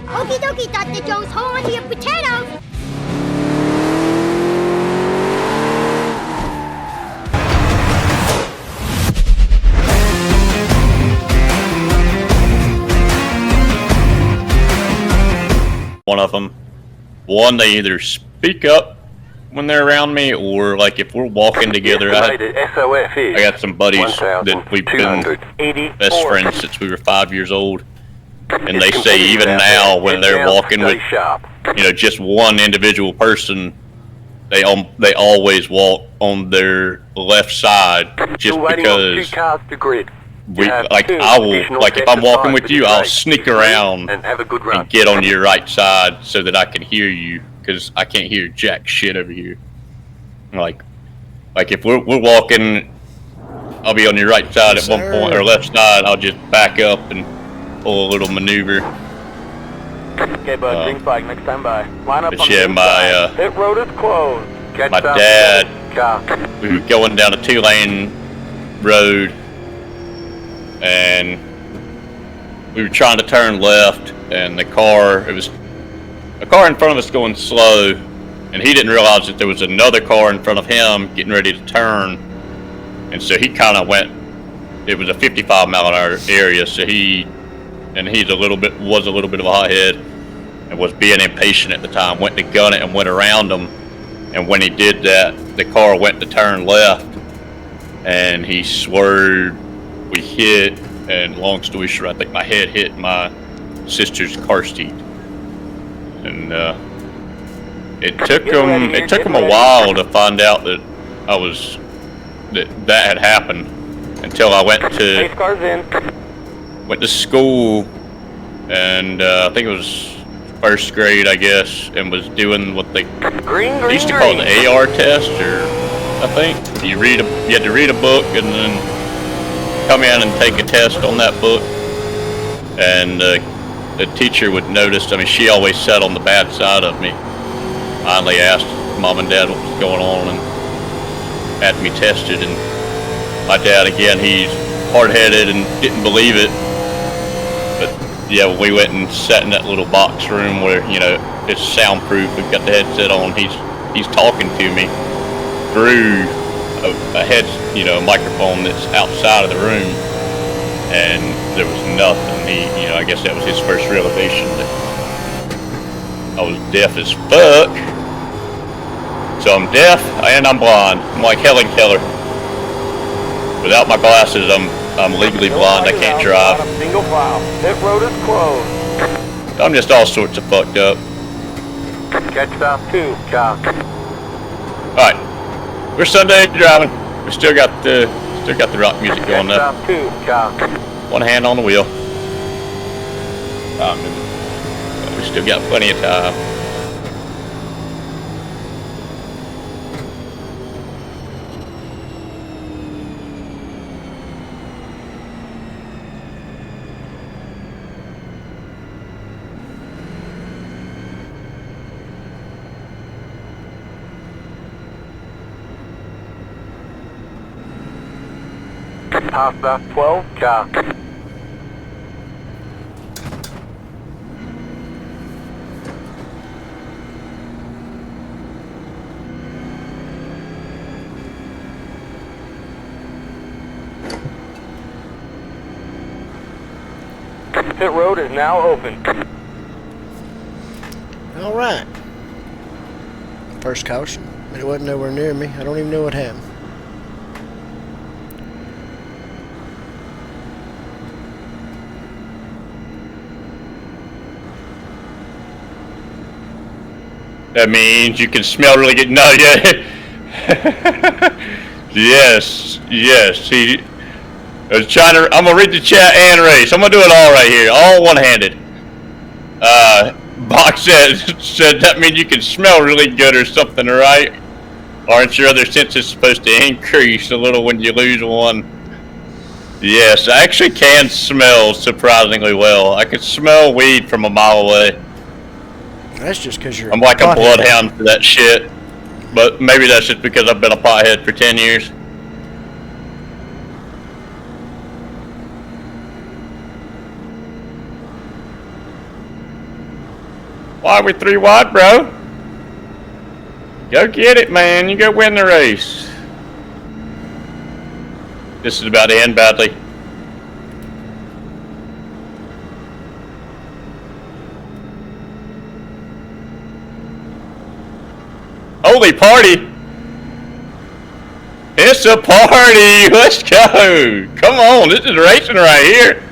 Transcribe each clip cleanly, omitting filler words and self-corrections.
Okie dokie, Dr. Jones, hold on to your potatoes. One of them, they either speak up when they're around me, or like if we're walking together. I got some buddies that we've been best friends since we were 5 years old, and they say even now when they're walking with, you know, just one individual person, they always walk on their left side just because. I will, like if I'm walking with you, I'll sneak around and get on your right side so that I can hear you, because I can't hear jack shit over here. Like if we're walking, I'll be on your right side at one point, or left side. I'll just back up and pull a little maneuver. Okay, bud. Green flag. Next time by. Line up on yeah, the pit road is closed. My dad, we were going down a 2-lane road, and we were trying to turn left, and it was a car in front of us going slow, and he didn't realize that there was another car in front of him getting ready to turn, and so he kind of went. It was a 55-mile-an-hour area, so was a little bit of a hothead, and was being impatient at the time. Went to gun it and went around him, and when he did that, the car went to turn left, and he swerved. We hit, and long story short, I think my head hit my sister's car seat, and it took him a while to find out that that had happened, until I went to school, and I think it was first grade, I guess, and was doing what they used to call the AR test, or I think you had to read a book and then come in and take a test on that book, and the teacher would notice. I mean, she always sat on the bad side of me. Finally asked mom and dad what was going on and had me tested, and my dad, again, he's hard-headed and didn't believe it, but yeah, we went and sat in that little box room where, you know, it's soundproof. We've got the headset on. He's talking to me through a microphone that's outside of the room, and there was nothing. I guess that was his first realization that I was deaf as fuck. So I'm deaf and I'm blind. I'm like Helen Keller. Without my glasses, I'm legally blind. I can't drive. Single file. Pit road is closed. I'm just all sorts of fucked up. Catch stop 2, Chuck. All right. We're Sunday driving. We still got the rock music going up. One hand on the wheel. We still got plenty of time. Past that 12, Chuck. Pit road is now open. All right. First caution. It wasn't nowhere near me. I don't even know what happened. That means you can smell really good. No, yeah. Yes. I'm gonna read the chat and race. I'm gonna do it all right here, all one-handed. Box said that means you can smell really good or something, right? Aren't your other senses supposed to increase a little when you lose one? Yes, I actually can smell surprisingly well. I can smell weed from a mile away. That's just because you're. I'm like a bloodhound for that shit, but maybe that's just because I've been a pothead for 10 years. Why are we 3 wide, bro? Go get it, man. You go win the race. This is about to end badly. Holy party! It's a party! Let's go! Come on, this is racing right here.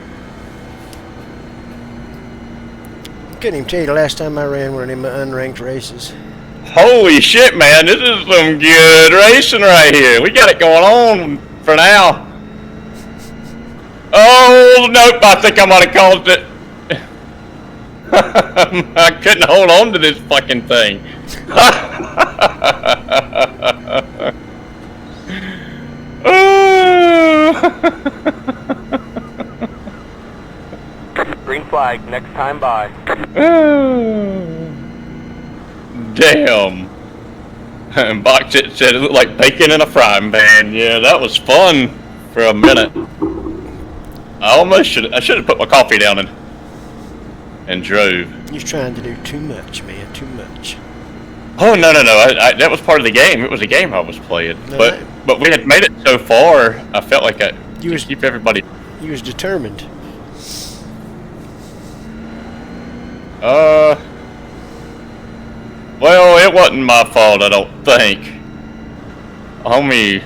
I couldn't even tell you the last time I ran one of them unranked races. Holy shit, man! This is some good racing right here. We got it going on for now. Oh nope! I think I might have caused it. I couldn't hold on to this fucking thing. Green flag, next time by. Damn. And Box it said it looked like bacon in a frying pan. Yeah, that was fun for a minute. I should have put my coffee down and drove. You're trying to do too much, man. Too much. Oh no! That was part of the game. It was a game I was playing. No, but we had made it so far. I felt like I keep everybody. You was determined. Well, it wasn't my fault. I don't think. Homie.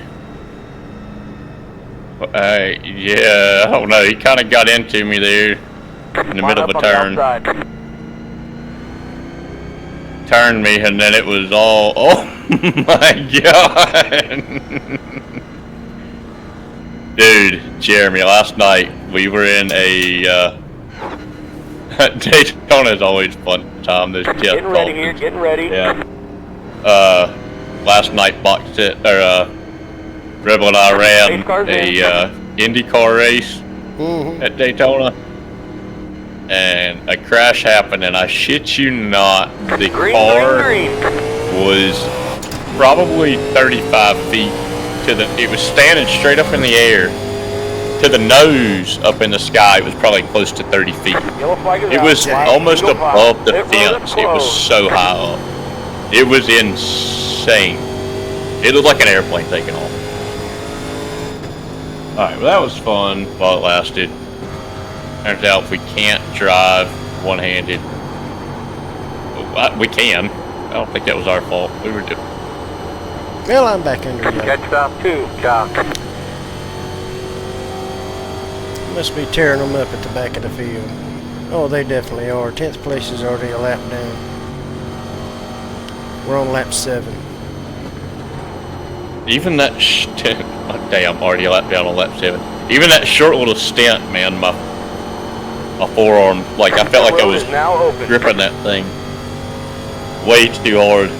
Yeah, I don't know. He kind of got into me there in the middle of a turn. Turned me, and then it was all. Oh my god, dude, Jeremy. Last night we were in a Daytona's always a fun time. There's getting ready here. Getting ready. Yeah. Last night, Rebel and I ran a IndyCar race at Daytona, and a crash happened, and I shit you not, the car was probably 35 feet to the. It was standing straight up in the air. To the nose up in the sky, it was probably close to 30 feet. It was almost above the fence. It was so high up. It was insane. It looked like an airplane taking off. Alright, well that was fun while it lasted. Turns out we can't drive one-handed. We can. I don't think that was our fault. We were doing. Well, I'm back under you. Catch stop 2, Jock. Must be tearing them up at the back of the field. Oh, they definitely are. 10th place is already a lap down. We're on lap 7. Even that damn, I'm already a lap down on lap 7. Even that short little stint, man, my forearm, like I felt like I was gripping that thing way too hard.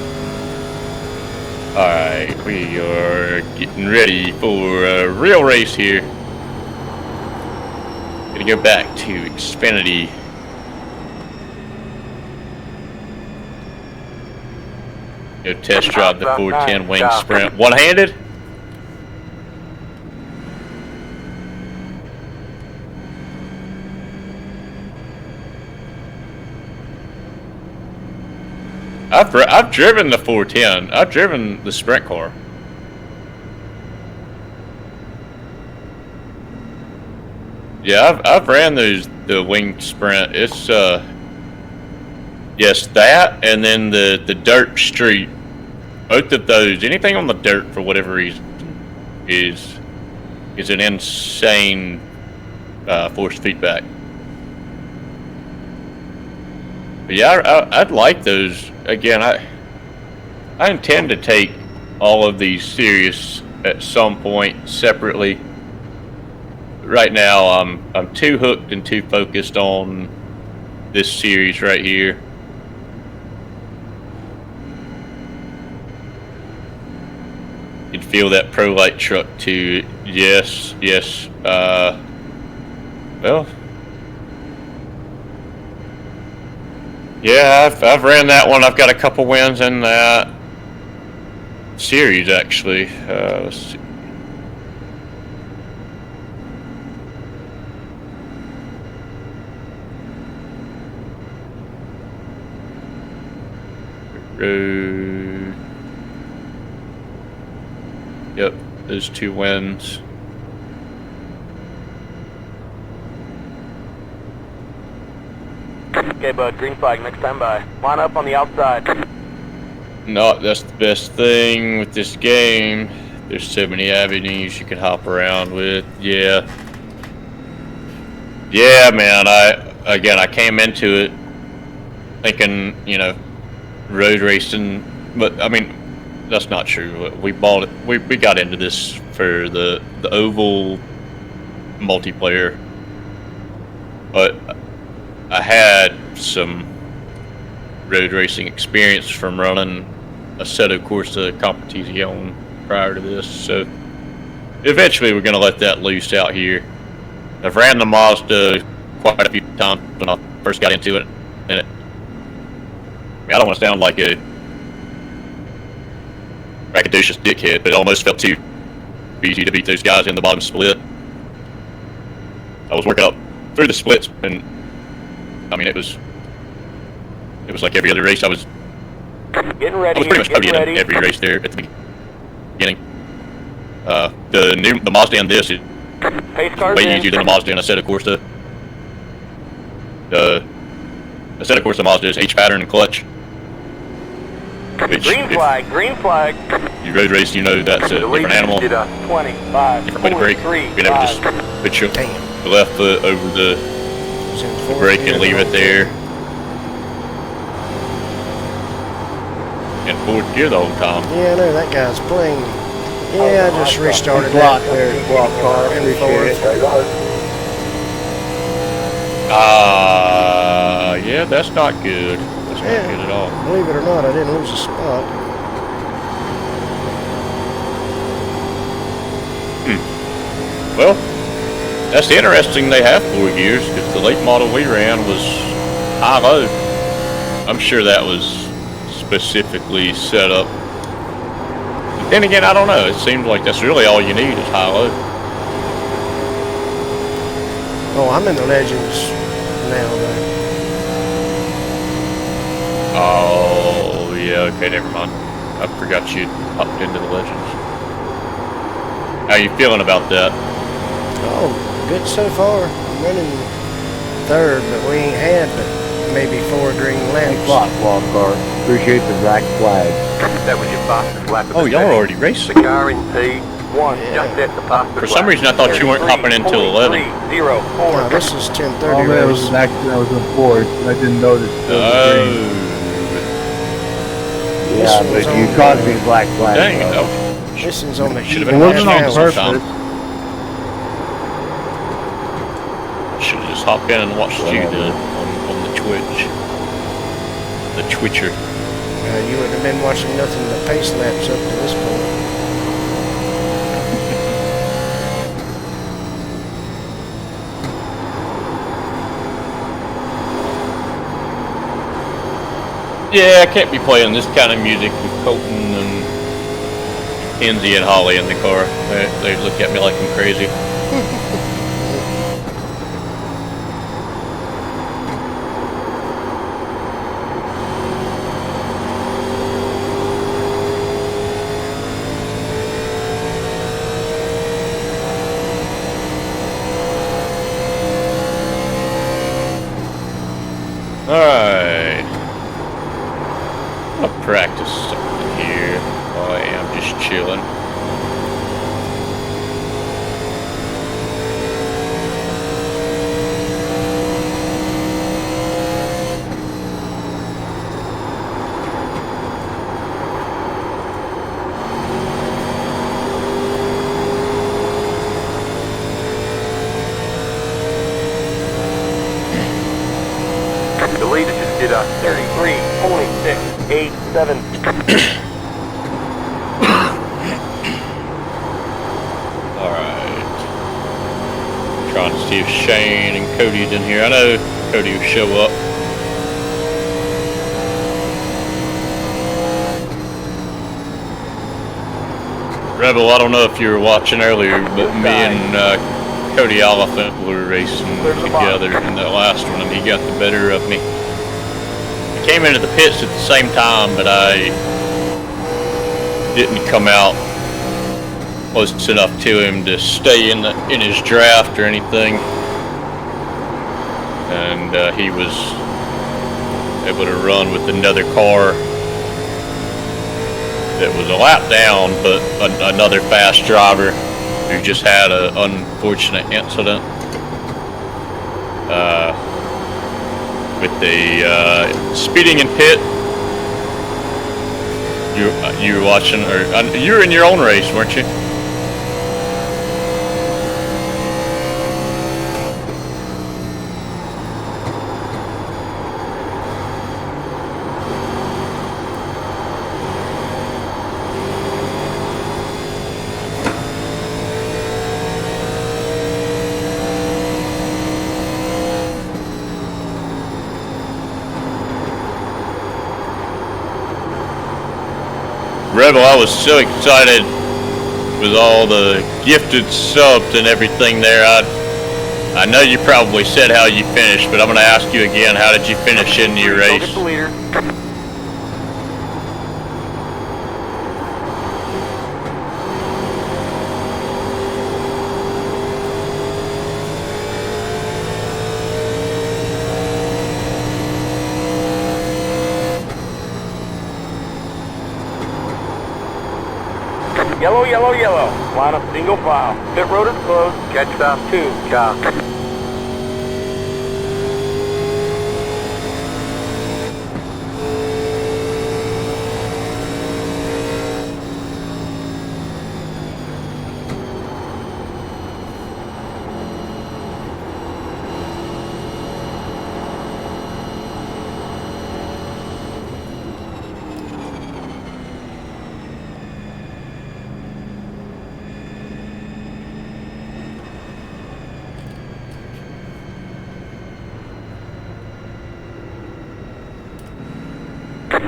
Alright, we are getting ready for a real race here. Gonna go back to Xfinity. Go test drive the 410 wing sprint. One-handed? I've driven the 410. I've driven the sprint car. Yeah, I've ran the wing sprint. It's yes, that and then the dirt street. Both of those, anything on the dirt for whatever reason is an insane force feedback. But yeah, I'd like those. Again, I intend to take all of these serious at some point separately. Right now, I'm too hooked and too focused on this series right here. You can feel that Pro Light truck too. Yes. Well, yeah, I've ran that one. I've got a couple wins in that series actually. Let's see. Road. Yep, those 2 wins. Okay, bud. Green flag. Next time by. Line up on the outside. No, that's the best thing with this game. There's so many avenues you can hop around with. Yeah. Yeah, man, I came into it thinking, you know, road racing, but I mean, that's not true. We bought it, we got into this for the oval multiplayer, but I had some road racing experience from running a Assetto Corsa Competizione prior to this, so eventually we're going to let that loose out here. I've ran the Mazda quite a few times when I first got into it, and I don't want to sound like a braggadocious dickhead, but it almost felt too easy to beat those guys in the bottom split. I was working up through the splits, and I mean, it was like every other race. I was Getting ready. pretty much podiuming in every race there at the beginning. The Mazda and this is Pace cars way in. easier than the Mazda and Assetto Corsa. The Assetto Corsa Mazda is H pattern and clutch. Which, Green flag. Green flag. you road race, you know that's a different animal, 25. different way to brake. You never just put your left foot over the brake and leave it there. In 4th gear the whole time. Yeah, I know that guy's playing. Yeah, I just restarted that. Block car. Appreciate it. Yeah, that's not good. That's not good at all. Believe it or not, I didn't lose a spot. Well, that's interesting they have 4 gears, because the late model we ran was high-low. I'm sure that was specifically set up. But then again, I don't know. It seems like that's really all you need is high-low. Oh, I'm in the Legends now, though. Oh, yeah, okay, never mind. I forgot you hopped into the Legends. How you feeling about that? Oh, good so far. I'm running 3rd, but we ain't had but maybe 4 green lamps. Block car. Appreciate the black flag. That was your fastest lap. Oh, y'all are already racing. The car in P1 just hit the fastest For some reason, I thought you weren't hopping until 11. 304. No, this is 10:30 Oh man, it was race. an accident. I was in 4th. I didn't notice. Oh, Yeah, but you caused me black flag. dang it. though. This is on the Should have It been wasn't on watching purpose. sometime. Should have just hopped in and watched you then on the Twitch. The Twitcher. You wouldn't have been watching nothing but pace laps up to this point. Yeah, I can't be playing this kind of music with Colton and Kenzie and Holly in the car. They look at me like I'm crazy. Alright. I'll practice something here while I am just chilling. The leader just did a 33.687. Alright. Trying to see if Shane and Cody's in here. I know Cody will show up. Rebel, I don't know if you were watching earlier, but me and Cody Oliphant were racing together in that last one, and he got the better of me. came into the pits at the same time, but I didn't come out close enough to him to stay in his draft or anything, and he was able to run with another car that was a lap down, but another fast driver who just had an unfortunate incident with the speeding in pit. You were watching, or you were in your own race, weren't you? Rebel, I was so excited with all the gifted subs and everything there. I know you probably said how you finished, but I'm going to ask you again, how did you finish in your race? Get the leader. Yellow, yellow, yellow. Line up single file. Pit road is closed. Catch stop 2. Cop.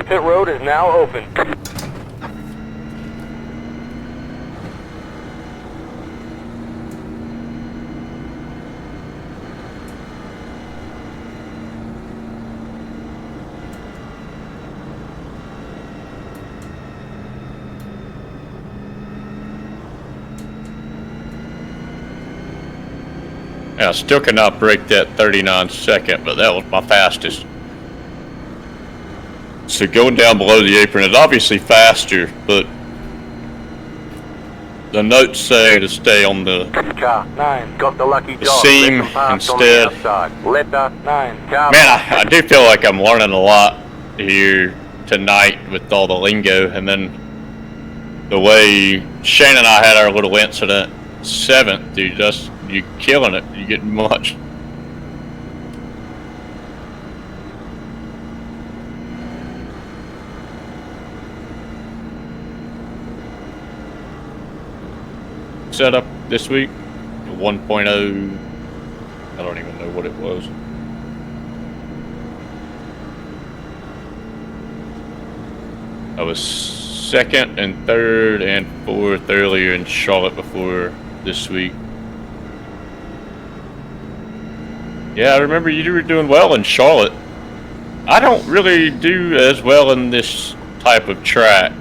Pit road is now open. Yeah, I still cannot break that 39 second, but that was my fastest. So going down below the apron is obviously faster, but the notes say to stay on the Car 9 got the lucky dog. seam instead. Letter 9. Car. Man, I do feel like I'm learning a lot here tonight with all the lingo, and then the way Shane and I had our little incident 7th, dude, you're killing it. You get much. Setup this week, 1.0. I don't even know what it was. I was 2nd and 3rd and 4th earlier in Charlotte before this week. Yeah, I remember you were doing well in Charlotte. I don't really do as well in this type of track,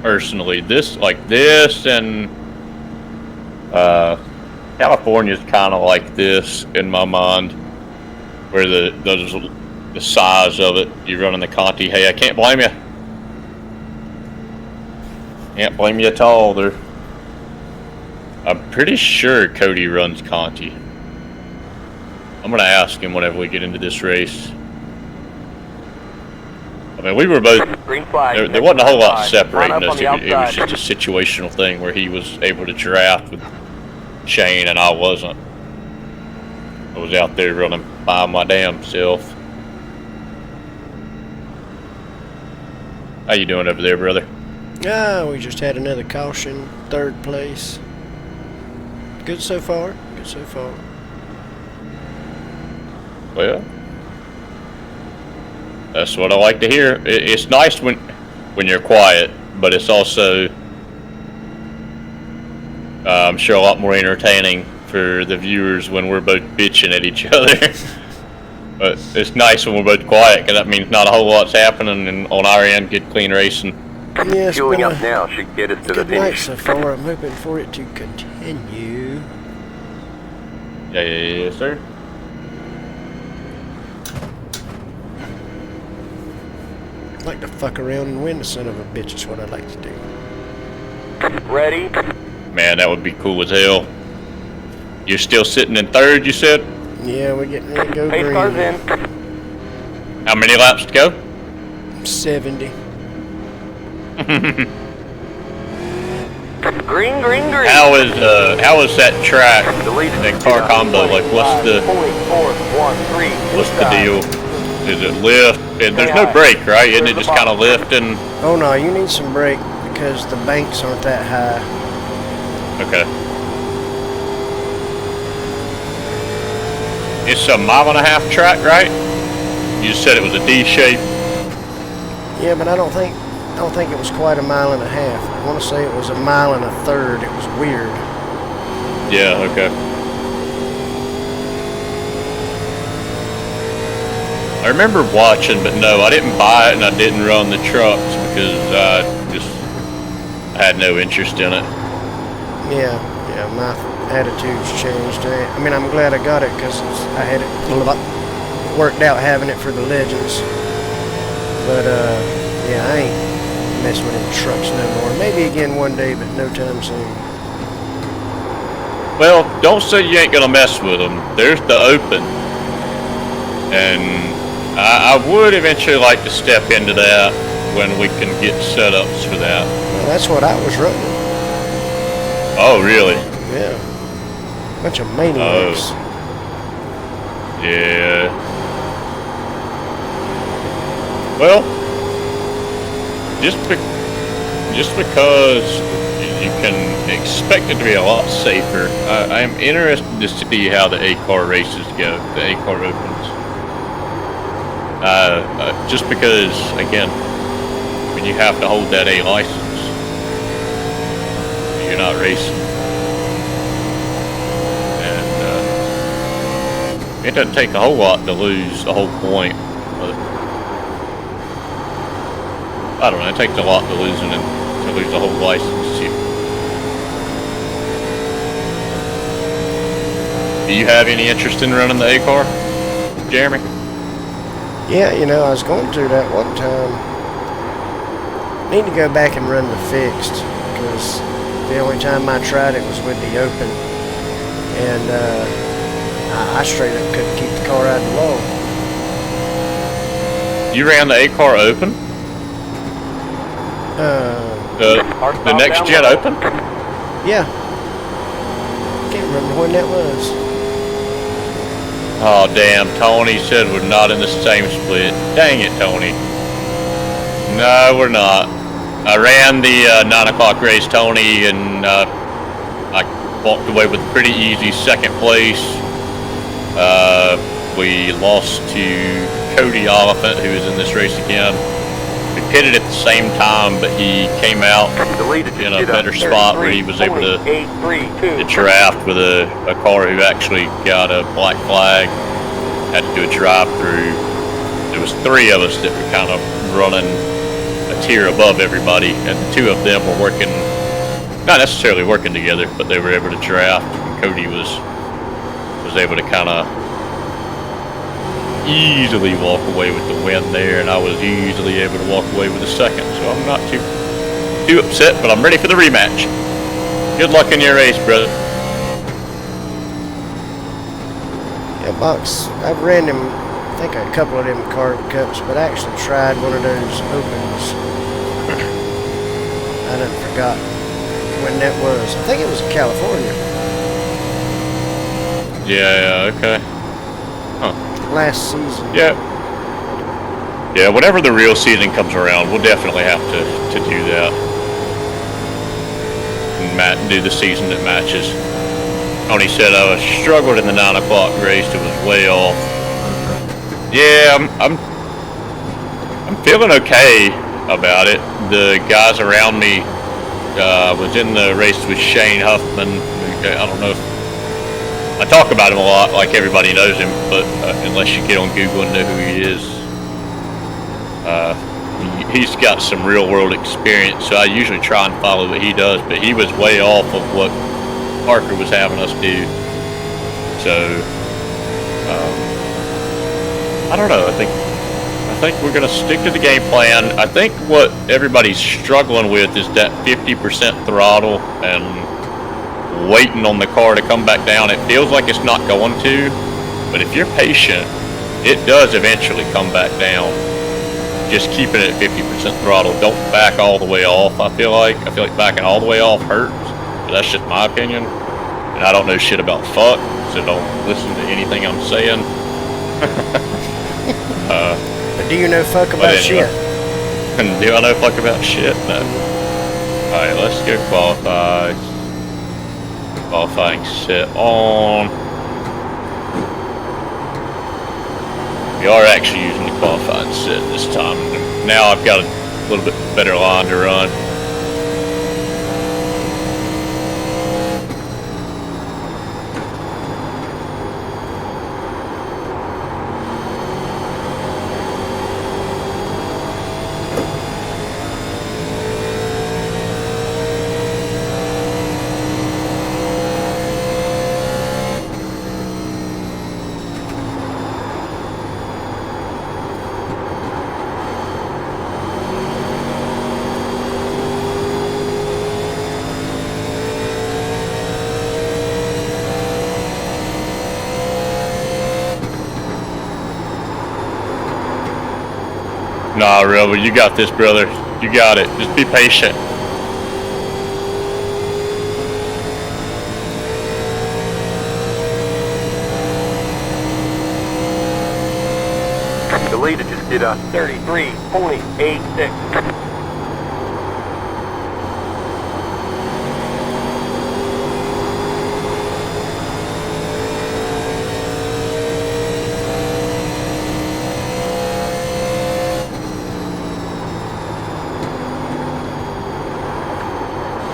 personally. This, like this, and California's kind of like this in my mind, where the size of it. You run in the Conti. Hey, I can't blame you. Can't blame you at all. I'm pretty sure Cody runs Conti. I'm gonna ask him whenever we get into this race. I mean, we were both. Green flag. There wasn't a whole lot separating us. It was outside. just a situational thing where he was able to draft with Shane and I wasn't. I was out there running by my damn self. How you doing over there, brother? We just had another caution, 3rd place. Good so far. Good so far. Well, that's what I like to hear. It's nice when you're quiet, but it's also, I'm sure, a lot more entertaining for the viewers when we're both bitching at each other. But it's nice when we're both quiet, because that means not a whole lot's happening, and on our end, good, clean racing. Yeah, it's Fueling been up now should get us to the good night finish. so far. I'm hoping for it to continue. Yeah, sir. I'd like to fuck around and win the son of a bitch is what I'd like to do. Ready? Man, that would be cool as hell. You're still sitting in third, you said? Yeah, we're getting ready to go Pace cars green. in. How many laps to go? 70. Green, green, green. How is that track, Deleted. that car combo? Like, what's the deal? Is it lift? And there's no brake, right? Isn't it just kind of lift and... Oh no, you need some brake because the banks aren't that high. Okay. It's a 1.5 mile track, right? You just said it was a D shape. Yeah, but I don't think it was quite 1.5 miles. I want to say it was 1.33 miles. It was weird. Yeah, okay. I remember watching, but no, I didn't buy it and I didn't run the trucks because I had no interest in it. Yeah, my attitude's changed. I mean, I'm glad I got it because I had it worked out having it for the Legends. But, yeah, I ain't messing with them trucks no more. Maybe again one day, but no time soon. Well, don't say you ain't gonna mess with them. There's the open. And I would eventually like to step into that when we can get setups for that. Well, that's what I was running. Oh, really? Yeah. Bunch of maniacs. Yeah. Well, just because you can expect it to be a lot safer, I am interested to see how the A-car races go, the A-car opens. Just because, again, when you have to hold that A license, you're not racing. And it doesn't take a whole lot to lose the whole point. But I don't know, it takes a lot to lose the whole license. Do you have any interest in running the A-car, Jeremy? Yeah, you know, I was going through that one time. Need to go back and run the fixed because the only time I tried it was with the open, and I straight up couldn't keep the car out of the low. You ran the A-car open? The next gen open? Yeah. Can't remember when that was. Oh, damn. Tony said we're not in the same split. Dang it, Tony. No, we're not. I ran the 9 o'clock race, Tony, and I walked away with a pretty easy second place. We lost to Cody Oliphant, who was in this race again. We pitted at the same time, but he came out in a better spot where he was able to draft with a car who actually got a black flag. Had to do a drive-through. There was 3 of us that were kind of running a tier above everybody, and the 2 of them were working, not necessarily working together, but they were able to draft. And Cody was able to kind of easily walk away with the win there, and I was easily able to walk away with the second. So I'm not too upset, but I'm ready for the rematch. Good luck in your race, brother. Yeah, Box, I've ran them, I think a couple of them carb cups, but I actually tried one of those opens. I done forgot when that was. I think it was in California. Yeah, okay. Huh. Last season. Yeah, whenever the real season comes around, we'll definitely have to do that. And do the season that matches. Tony said I was struggled in the 9 o'clock race. It was way off. Yeah, I'm feeling okay about it. The guys around me, was in the race with Shane Huffman. I don't know if I talk about him a lot, like everybody knows him, but unless you get on Google and know who he is, he's got some real world experience, so I usually try and follow what he does, but he was way off of what Parker was having us do. So, I don't know, I think we're going to stick to the game plan. I think what everybody's struggling with is that 50% throttle and waiting on the car to come back down. It feels like it's not going to, but if you're patient, it does eventually come back down. Just keeping it at 50% throttle. Don't back all the way off, I feel like backing all the way off hurts, but that's just my opinion. And I don't know shit about fuck, so don't listen to anything I'm saying. But do you know fuck about shit? Do I know fuck about shit? No. Alright, let's go qualify. Qualifying set on. We are actually using the qualifying set this time. Now I've got a little bit better line to run. Nah, Rebel, you got this, brother. You got it. Just be patient. The leader just did a 33.86.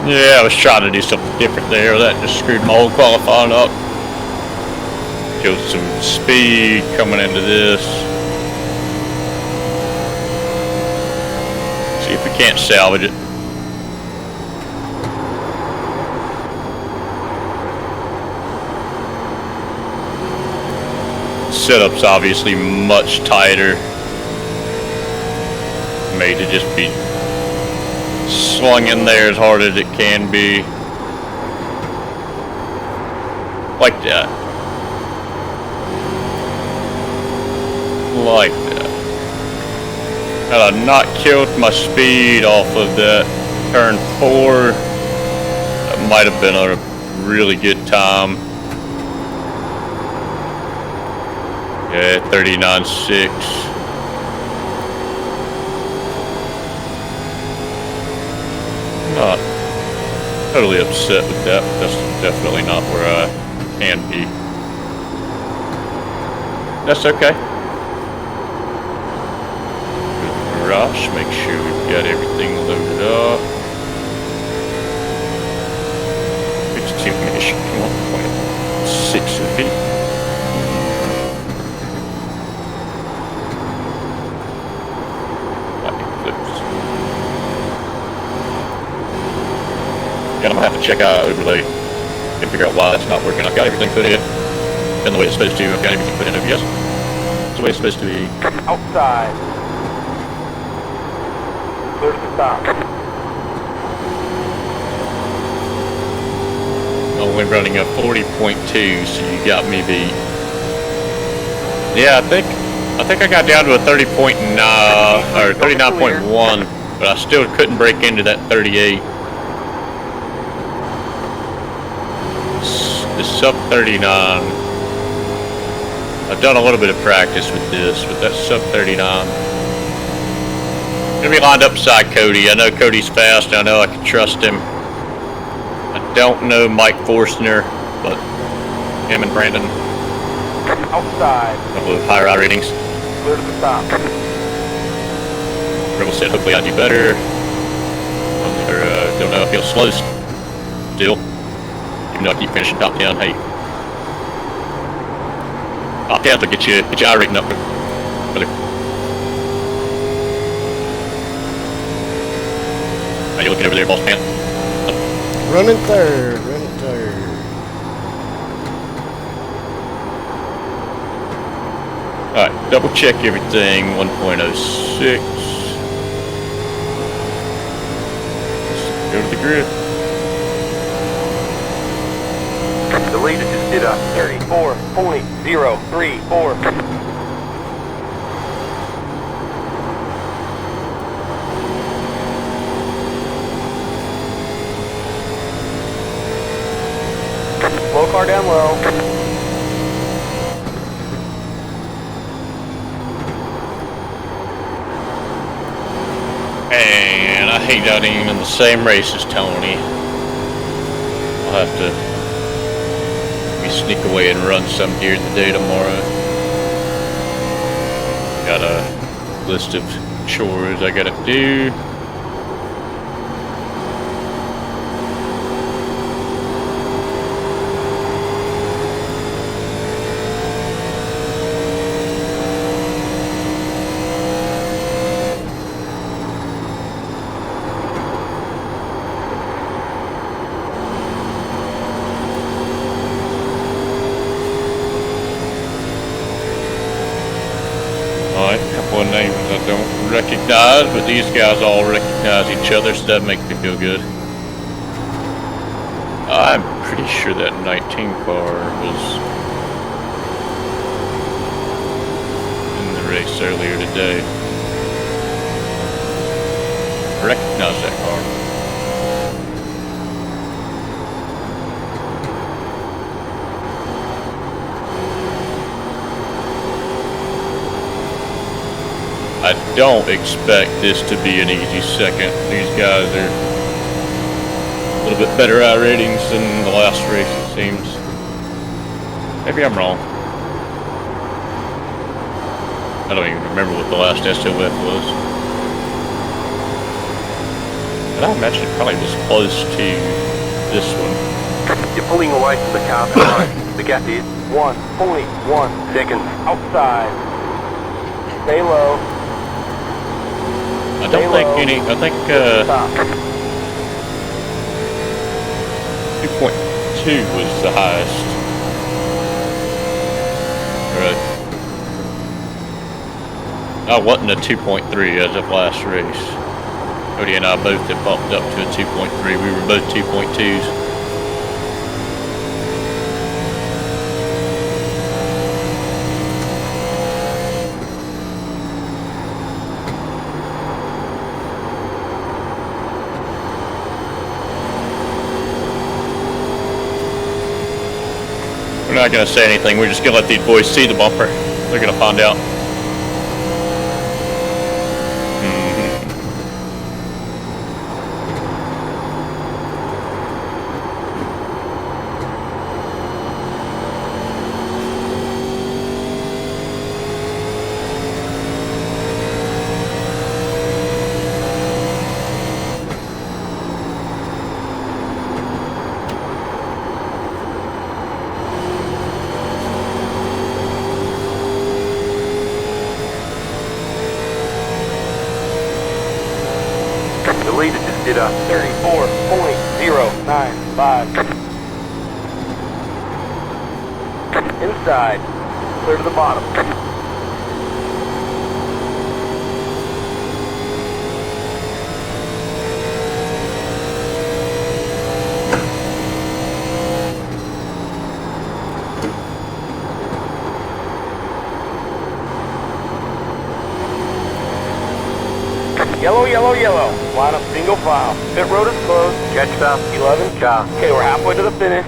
Yeah, I was trying to do something different there. That just screwed my whole qualifying up. Showed some speed coming into this. See if we can't salvage it. Setup's obviously much tighter. Made to just be slung in there as hard as it can be. Like that. Like that. Had I not killed my speed off of that turn 4, that might have been a really good time. Yeah, 39.6. Not totally upset with that, but that's definitely not where I can be. That's okay. Rush, make sure we've got everything loaded up. 52 mission, 1.6 feet. And I'm gonna have to check out overlay and figure out why it's not working. I've got everything put in the way it's supposed to. I've got everything put in OBS. It's the way it's supposed to be. Outside. Clear to the stop. Only running a 40.2, so you got me beat. Yeah, I think I got down to a 30.9 or 39.1, but I still couldn't break into that 38. The sub 39. I've done a little bit of practice with this, but that's sub 39. Gonna be lined up beside Cody. I know Cody's fast. I know I can trust him. I don't know Mike Forstner, but him and Brandon. Outside. With higher ratings. Clear to the top. Rebel said hopefully I do better. Don't know if he'll slow still. Even though I keep finishing top 10. Hey, I'll have to get you iRacing up. Brother. Are you looking over there, boss man? Running third, running third. Alright, double check everything. 1.06. Let's go to the grid. The leader just did a 34.034. Slow car down low. And I hate not even in the same race as Tony. I'll have to sneak away and run some during the day tomorrow. Got a list of chores I gotta do. Names I don't recognize, but these guys all recognize each other, so that makes me feel good. I'm pretty sure that 19 car was in the race earlier today. I recognize that car. I don't expect this to be an easy second. These guys are a little bit better iRatings than the last race, it seems. Maybe I'm wrong. I don't even remember what the last SOF was. But I imagine it probably was close to this one. You're pulling away from the car behind. The gap is 1.1 seconds outside. Stay low. I don't think any, I think 2.2 was the highest. Right. I wasn't a 2.3 as of last race. Cody and I both have bumped up to a 2.3. We were both 2.2s. We're not going to say anything. We're just going to let these boys see the bumper. They're going to find out. The leader just did a 34.095. Inside, clear to the bottom. Yellow, yellow, yellow. Line up single file. Pit road is closed. Catch stop 11 car. Okay, we're halfway to the finish.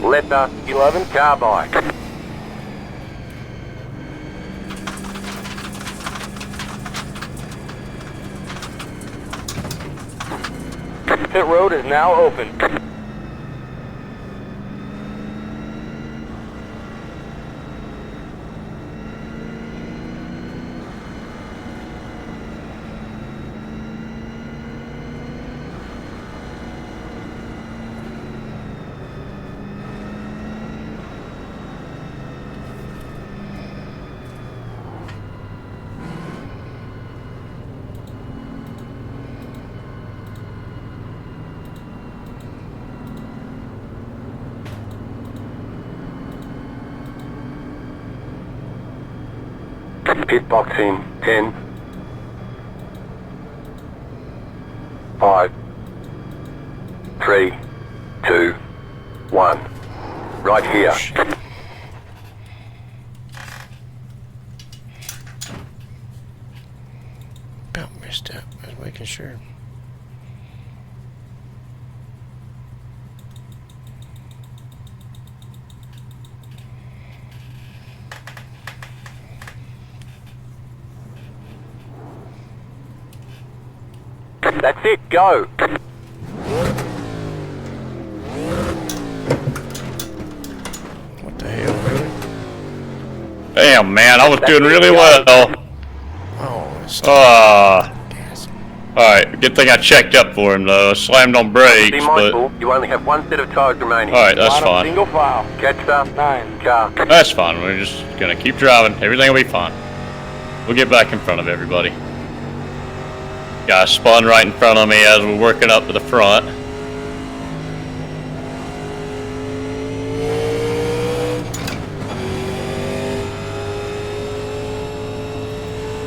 Let the 11 car by. Pit road is now open. Pit box in 10, 5, 3, 2, 1. Right here. About missed out. I was making sure. That's it, go. What the hell, really? Damn, man, I was doing really well. Oh, it's gas. Alright, good thing I checked up for him though. I slammed on brakes, Be but mindful, you only have one set of tires remaining. alright, that's Line up fine. single file. Catch up 9, car. That's fine. We're just gonna keep driving. Everything will be fine. We'll get back in front of everybody. Guy spun right in front of me as we're working up to the front.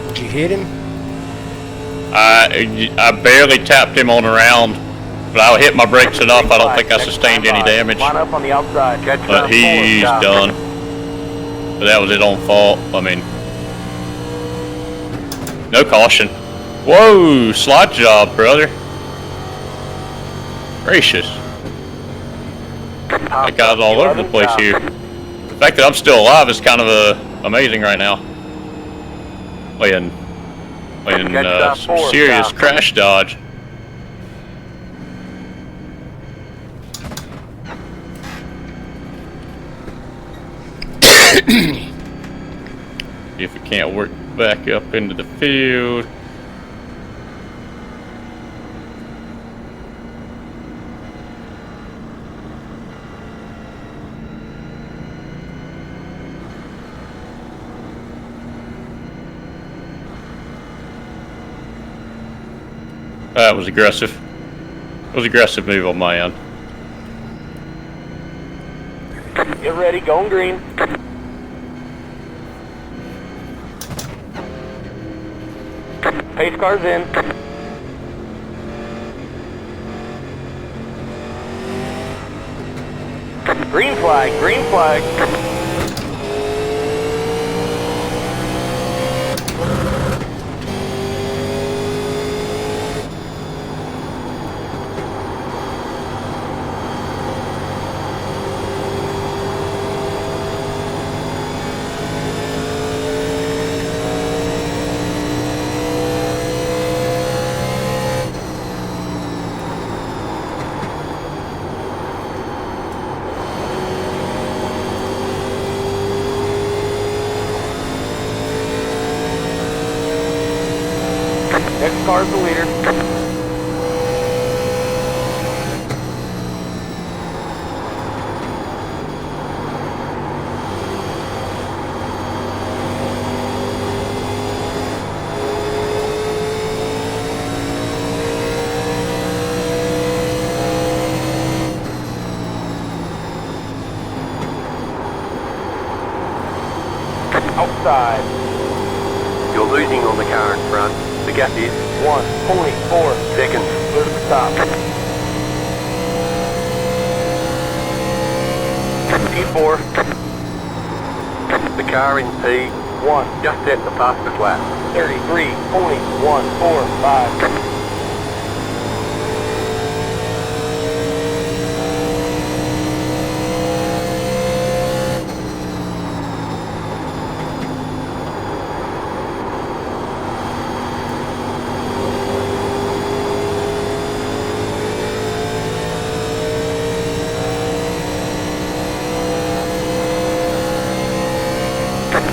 Did you hit him? I barely tapped him on around, but I hit my brakes enough. I don't think I sustained any damage. Line up on the outside. Catch But up he's 4, car. done. But that was his own fault. I mean, no caution. Whoa, slide job, brother. Gracious. That guy's all over the place here. The fact that I'm still alive is kind of amazing right now. Playing some serious crash dodge. See if it can't work back up into the field. That was aggressive. It was an aggressive move on my end. Get ready, going green. Pace car's in. Green flag, green flag. Next car's the leader. Outside. You're losing on the car in front. The gap is 1.4 seconds. Clear to the top. P4. The car in P1 just set the fastest lap. 33.145.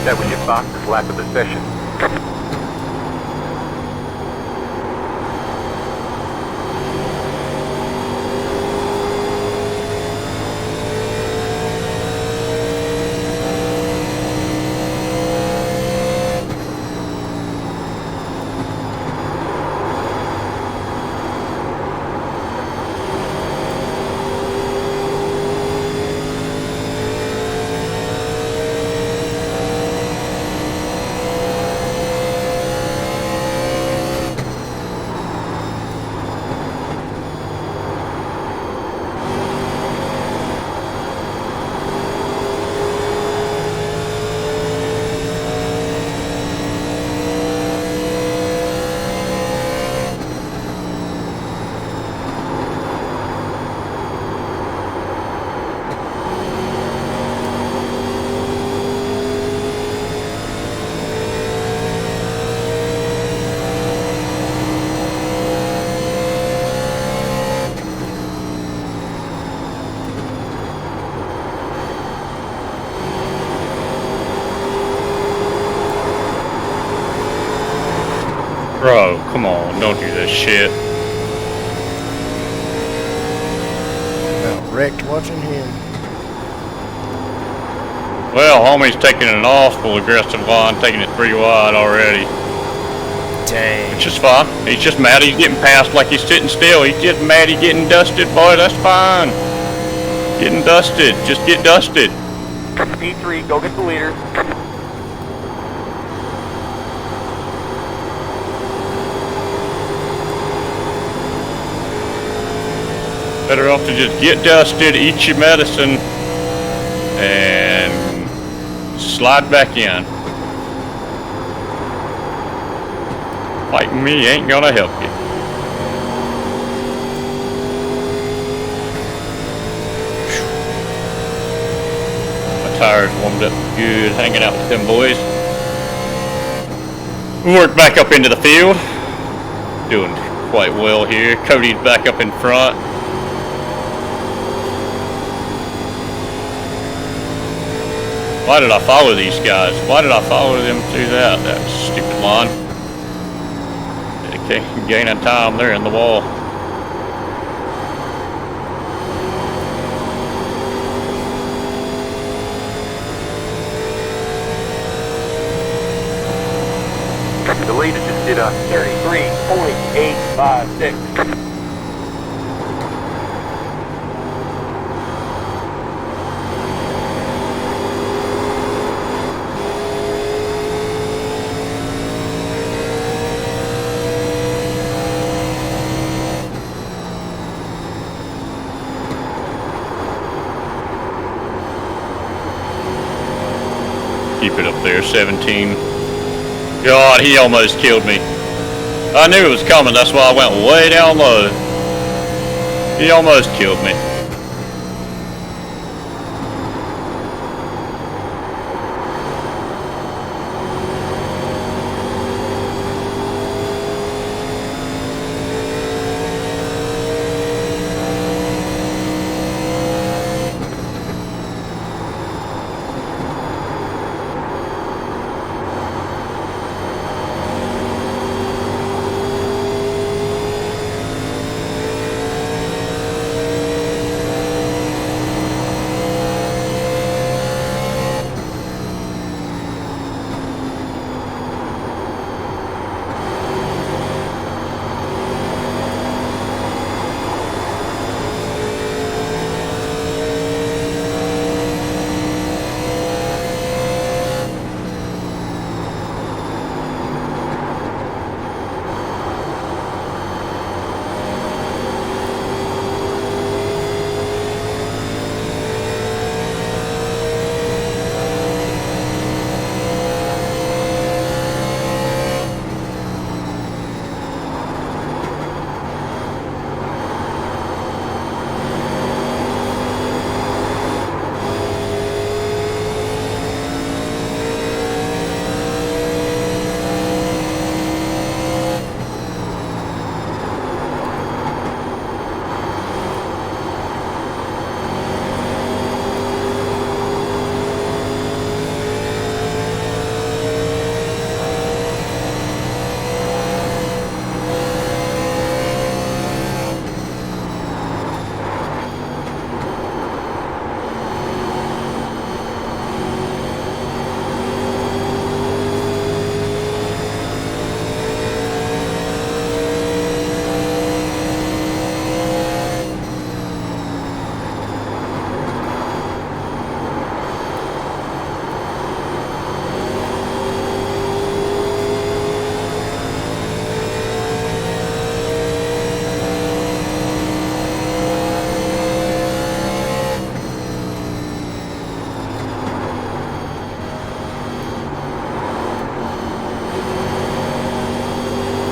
That was your fastest lap of the session. Bro, come on, don't do this shit. About wrecked watching him. Well, homie's taking an awful aggressive line, taking it 3 wide already. Dang. Which is fine. He's just mad he's getting passed like he's sitting still. He's just mad he's getting dusted, boy. That's fine. Getting dusted. Just get dusted. P3, go get the leader. Better off to just get dusted, eat your medicine, and slide back in. Fighting me ain't gonna help you. My tires warmed up good, hanging out with them boys. Worked back up into the field. Doing quite well here. Cody's back up in front. Why did I follow these guys? Why did I follow them through that stupid line? Okay, gaining time there in the wall. The leader just did a 33.856. Keep it up there, 17. God, he almost killed me. I knew it was coming, that's why I went way down low. He almost killed me.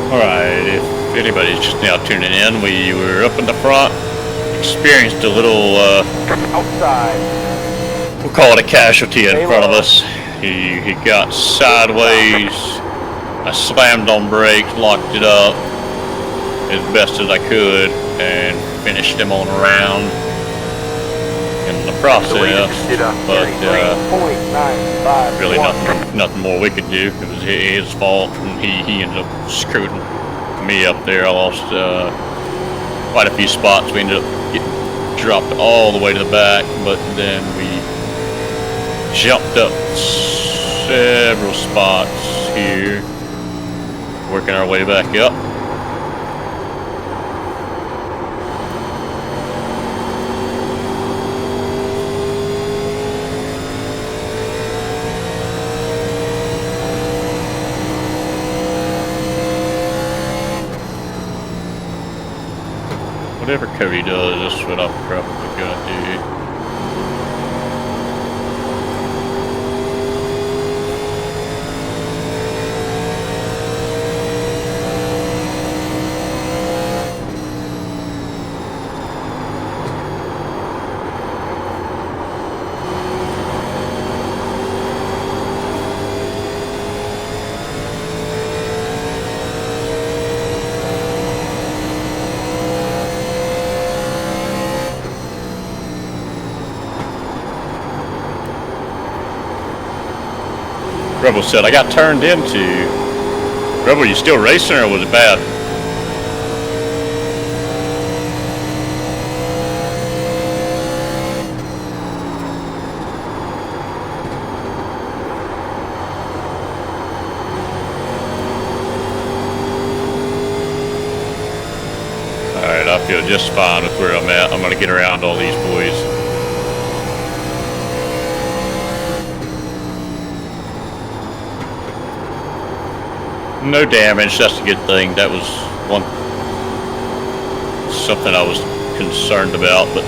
Alright, if anybody's just now tuning in, we were up in the front, experienced a little, Outside. we'll call it a casualty in front of us. He got sideways, I slammed on brakes, locked it up as best as I could, and finished him on around in the process, but really 3.951. nothing more we could do. It was his fault, and he ended up screwing me up there. I lost quite a few spots. We ended up getting dropped all the way to the back, but then we jumped up several spots here, working our way back up. Whatever Cody does, that's what I'm probably gonna do. Rebel said, I got turned into. Rebel, you still racing or was it bad? Alright, I feel just fine with where I'm at. I'm gonna get around all these boys. No damage, that's a good thing. That was something I was concerned about, but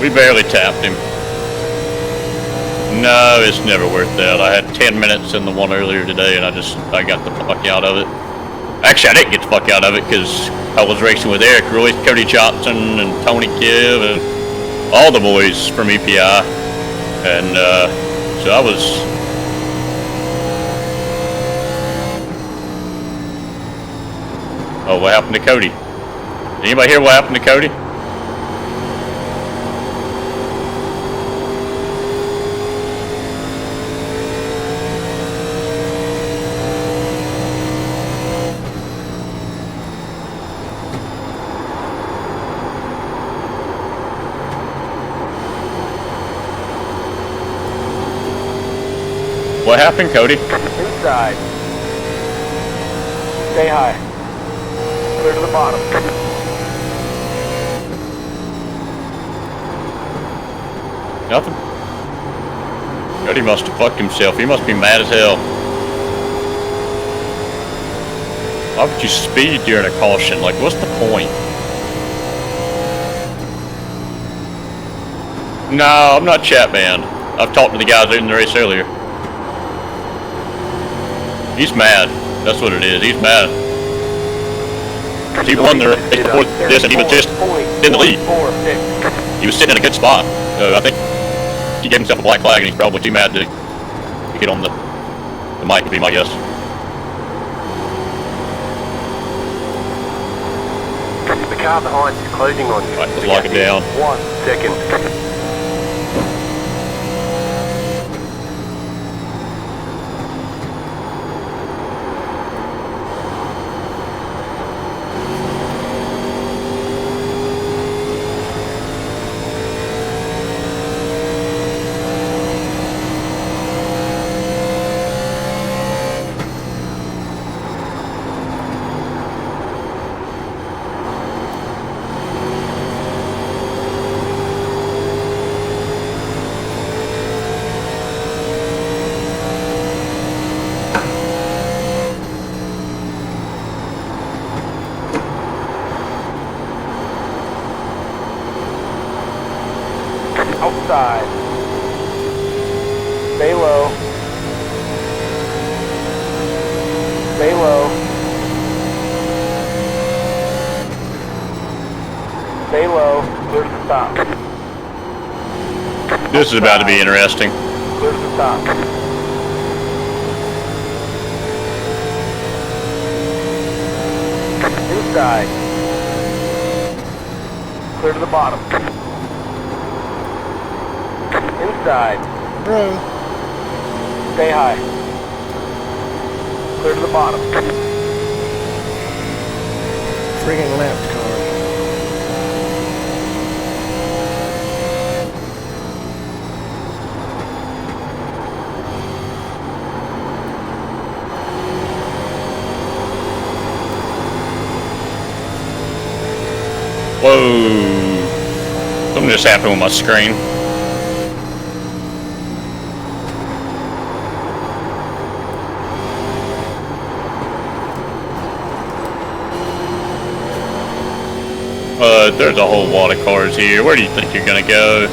we barely tapped him. No, it's never worth that. I had 10 minutes in the one earlier today, and I got the fuck out of it. Actually, I didn't get the fuck out of it because I was racing with Eric Royce, Cody Johnson, and Tony Kiv, and all the boys from EPI, and so I was. Oh, what happened to Cody? Anybody hear what happened to Cody? What happened, Cody? Inside. Stay high. Clear to the bottom. Nothing. Cody must have fucked himself. He must be mad as hell. Why would you speed during a caution? Like, what's the point? No, I'm not chat banned. I've talked to the guys in the race earlier. He's mad. That's what it is. He's mad. He won the race before this, and he was just in the lead. He was sitting in a good spot. I think he gave himself a black flag, and he's probably too mad to get on the mic, would be my guess. The car behind is closing on you. All right, let's lock it down. 1 second. Outside. Stay low. Stay low. Stay low. Clear to the top. This is about to be interesting. Clear to the top. Inside. Clear to the bottom. Inside. Bro. Stay high. Clear to the bottom. Friggin' lap car. Whoa. Something just happened with my screen. There's a whole lot of cars here. Where do you think you're gonna go?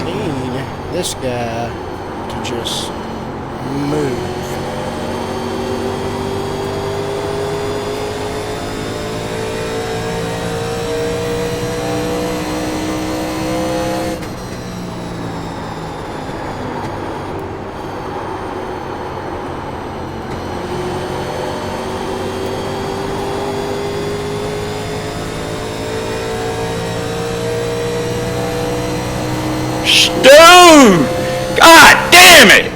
Need this guy to just move. Dude! God damn it!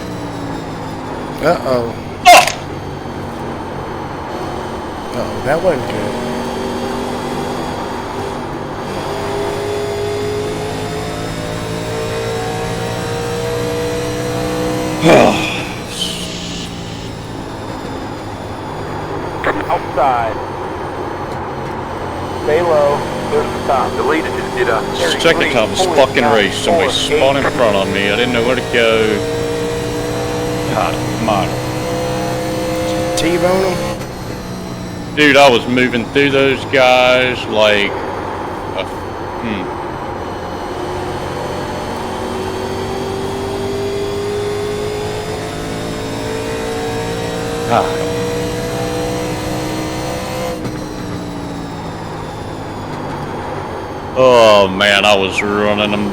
Uh-oh. Oh! Uh-oh, that wasn't good. Outside. Stay low. Clear to the top. The leader just did a Second time this fucking race, somebody spawned in front of me. I didn't know where to go. God, come on. T-bone him? Dude, I was moving through those guys like Oh man, I was running them.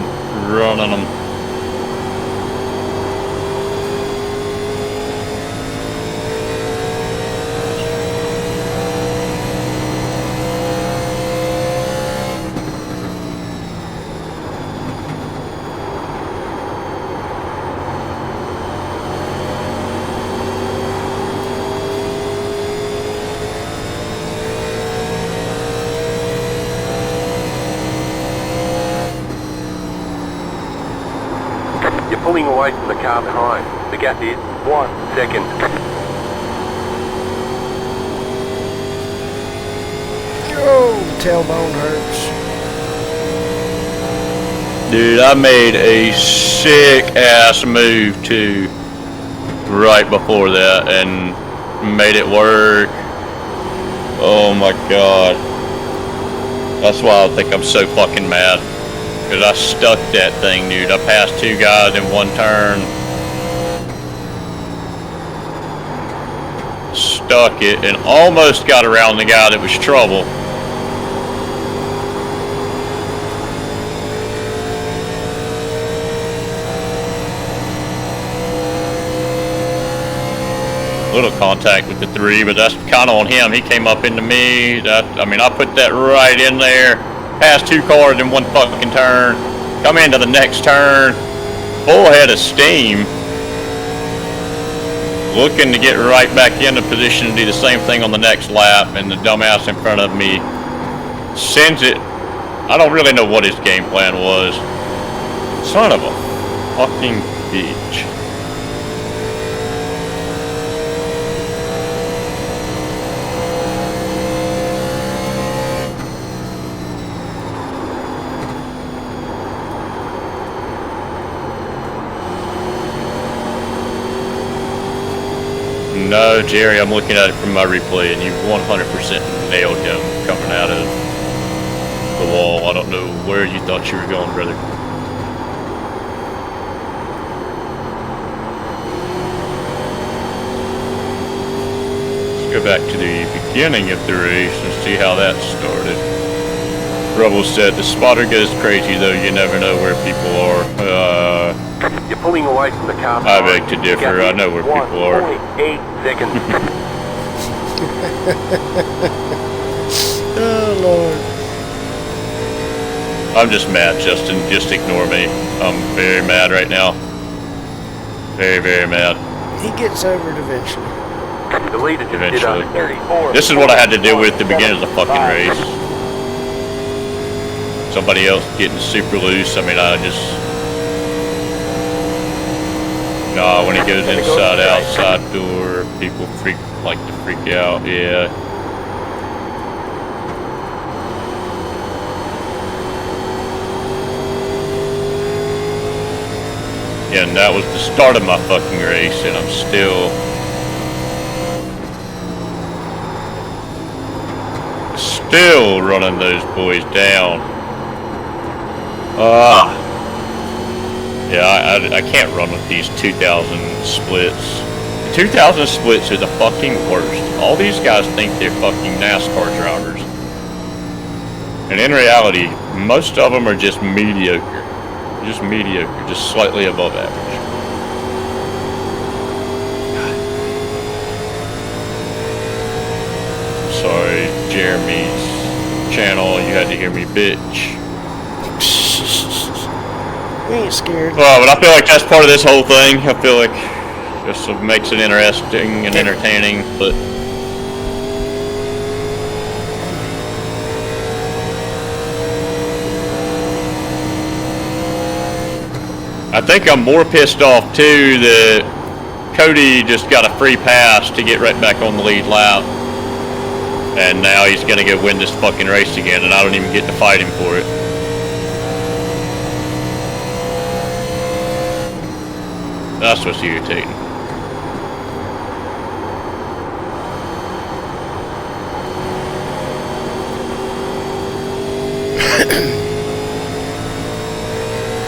You're pulling away from the car behind. The gap is 1 second. Oh, tailbone hurts. Dude, I made a sick ass move too right before that and made it work. Oh my god. That's why I think I'm so fucking mad. Because I stuck that thing, dude. I passed two guys in one turn. Stuck it and almost got around the guy that was trouble. Little contact with the three, but that's kind of on him. He came up into me. I put that right in there. Passed two cars in one fucking turn. Come into the next turn. Full head of steam. Looking to get right back into position to do the same thing on the next lap, and the dumbass in front of me sends it. I don't really know what his game plan was. Son of a fucking bitch. No, Jerry, I'm looking at it from my replay, and you 100% nailed him coming out of the wall. I don't know where you thought you were going, brother. Let's go back to the beginning of the race and see how that started. Rebel said, the spotter goes crazy, though. You never know where people are. You're pulling away from the car. I beg to differ. I know where people are. 8 seconds. I'm just mad, Justin. Just ignore me. I'm very mad right now. Very, very mad. He gets over it eventually. The leader just did Eventually. 34. This is what I had to deal with at the beginning of the fucking race. Somebody else getting super loose. I mean, I just... Nah, when it goes inside, outside door, people like to freak out. Yeah. Yeah, and that was the start of my fucking race, and I'm still running those boys down. Yeah, I can't run with these 2000 splits. The 2000 splits are the fucking worst. All these guys think they're fucking NASCAR drivers. And in reality, most of them are just mediocre. Just mediocre, just slightly above average. Sorry, Jeremy's channel, you had to hear me bitch. We ain't scared. Well, but I feel like that's part of this whole thing. I feel like just makes it interesting and entertaining, but I think I'm more pissed off too that Cody just got a free pass to get right back on the lead lap. And now he's gonna go win this fucking race again, and I don't even get to fight him for it. That's what's irritating.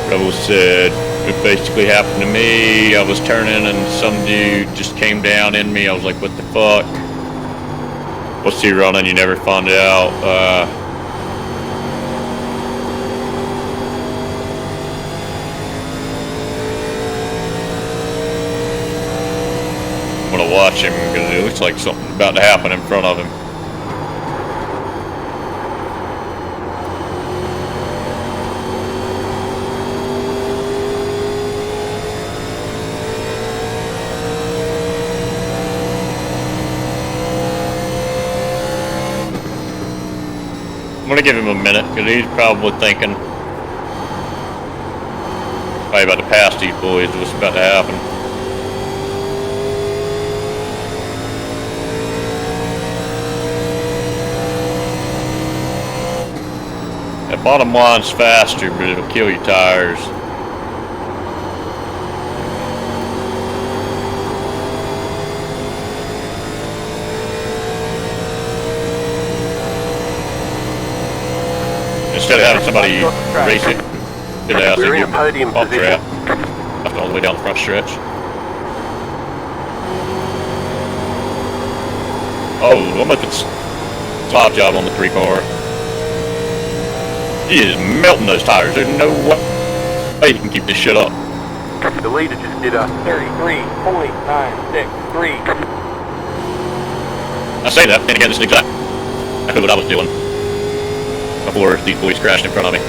Rebel said, it basically happened to me. I was turning and some dude just came down in me. I was like, what the fuck? What's he running? You never found out. I'm gonna watch him because it looks like something's about to happen in front of him. I'm gonna give him a minute, because he's probably thinking probably about to pass these boys, what's about to happen. That bottom line's faster, but it'll kill your tires. Instead of having somebody race it, We're in a podium off position. track, all the way down the front stretch. Oh, I'm at the top job on the 3-car. He is melting those tires. There's no way you can keep this shit up. The leader just did a 33.963. I say that, and again, this is exactly what I was doing before these boys crashed in front of me.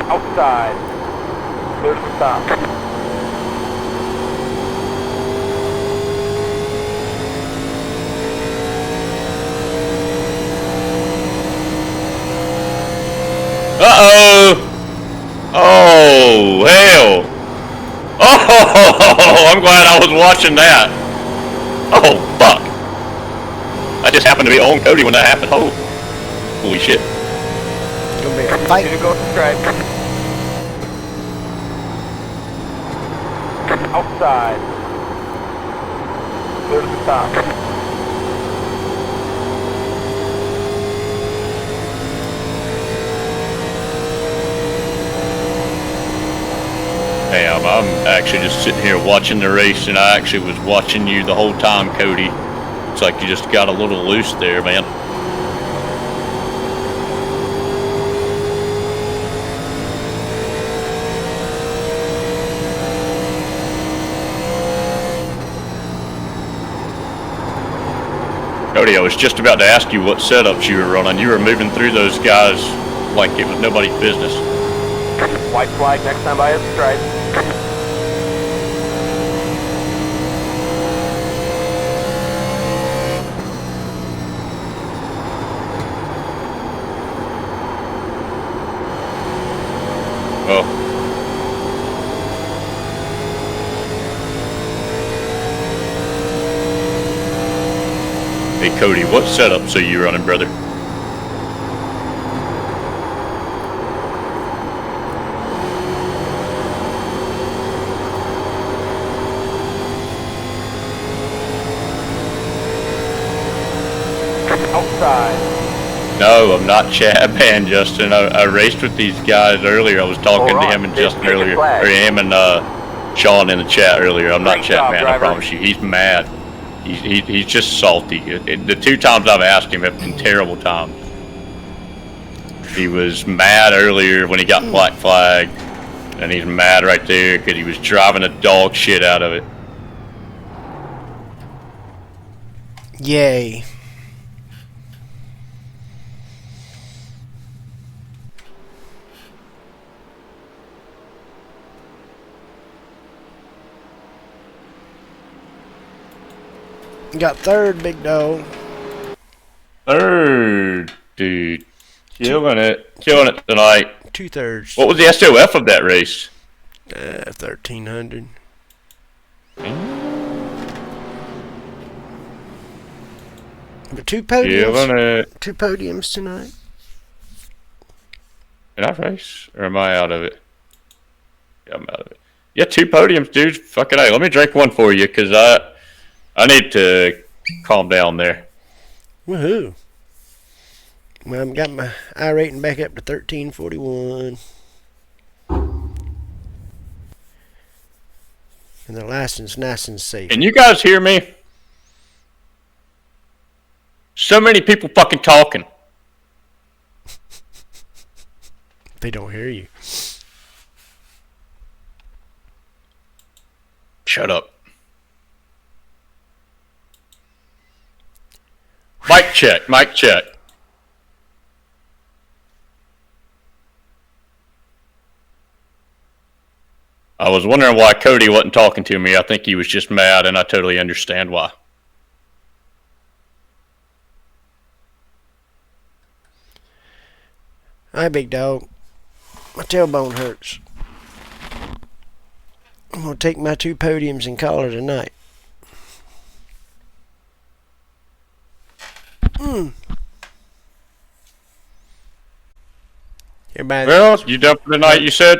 Outside. Clear for stop. Uh-oh! Oh, hell! Oh, I'm glad I was watching that. Oh, fuck. I just happened to be on Cody when that happened. Oh, holy shit. It's gonna be a fight. Here to go to stripe. Outside. Clear to stop. Damn, I'm actually just sitting here watching the race, and I actually was watching you the whole time, Cody. It's like you just got a little loose there, man. Cody, I was just about to ask you what setups you were running. You were moving through those guys like it was nobody's business. White flag next time by his stripe. Oh. Hey Cody, what setups are you running, brother? Outside. No, I'm not Chad Man, Justin. I raced with these guys earlier. I was talking to him and Justin earlier, or him and Sean in the chat earlier. I'm not Chad Man, I promise you. He's mad. He's just salty. The 2 times I've asked him have been terrible times. He was mad earlier when he got black flag, and he's mad right there because he was driving the dog shit out of it. Yay. Got third, big dog. Third, dude. Killing it tonight. 2/3. What was the SOF of that race? 1300. But 2 podiums. Killing it. 2 podiums tonight. Did I race? Or am I out of it? Yeah, I'm out of it. Yeah, 2 podiums, dude. Fuck it. Let me drink one for you, because I need to calm down there. Woohoo. Well, I've got my iRating back up to 1341. And the license nice and safe. Can you guys hear me? So many people fucking talking. They don't hear you. Shut up. Mic check, mic check. I was wondering why Cody wasn't talking to me. I think he was just mad, and I totally understand why. Hi, big dog. My tailbone hurts. I'm going to take my 2 podiums and call it a night. Everybody, Well, you done for the night, you said?